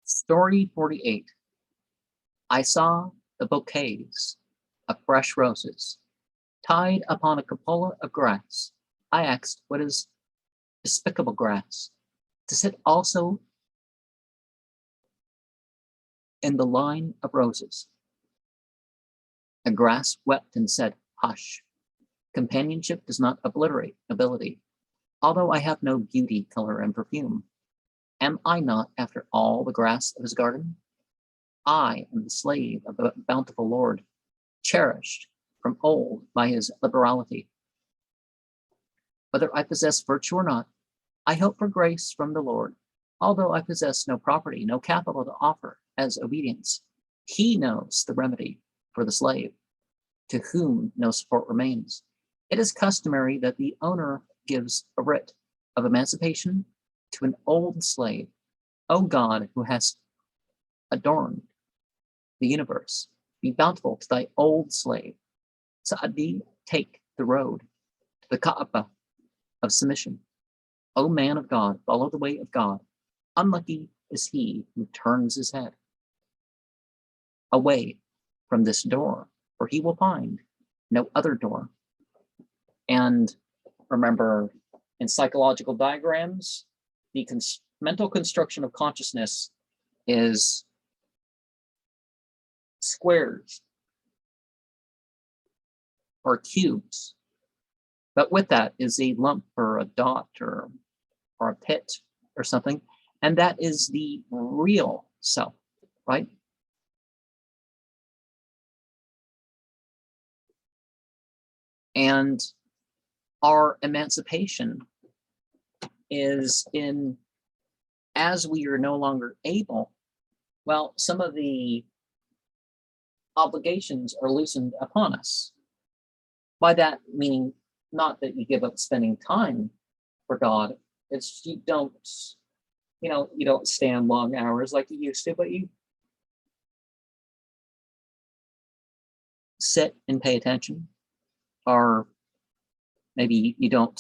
Story 48. I saw the bouquets of fresh roses tied upon a cupola of grass. I asked, what is despicable grass? To sit also in the line of roses. The grass wept and said, hush. Companionship does not obliterate ability. Although I have no beauty, color, and perfume, am I not, after all, the grass of his garden? I am the slave of the bountiful Lord, cherished from old by his liberality. Whether I possess virtue or not, I hope for grace from the Lord. Although I possess no property, no capital to offer as obedience, he knows the remedy for the slave, to whom no support remains. It is customary that the owner gives a writ of emancipation to an old slave. O God, who hast adorned the universe, be bountiful to thy old slave. Sa'adi, take the road to the Ka'aba of submission. O man of God, follow the way of God. Unlucky is he who turns his head away from this door, for he will find no other door. And remember, in psychological diagrams, the mental construction of consciousness is squares or cubes, but with that is a lump or a dot or a pit or something, and that is the real self, right? And our emancipation is in, as we are no longer able, well, some of the obligations are loosened upon us. By that meaning, not that you give up spending time for God, it's you don't, you don't stand long hours like you used to, but you sit and pay attention. Or maybe you don't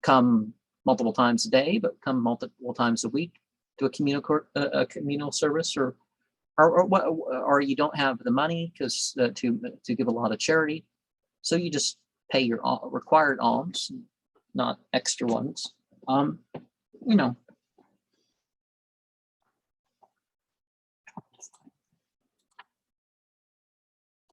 come multiple times a day, but come multiple times a week to a communal service, or you don't have the money because to give a lot of charity, so you just pay your required alms, not extra ones.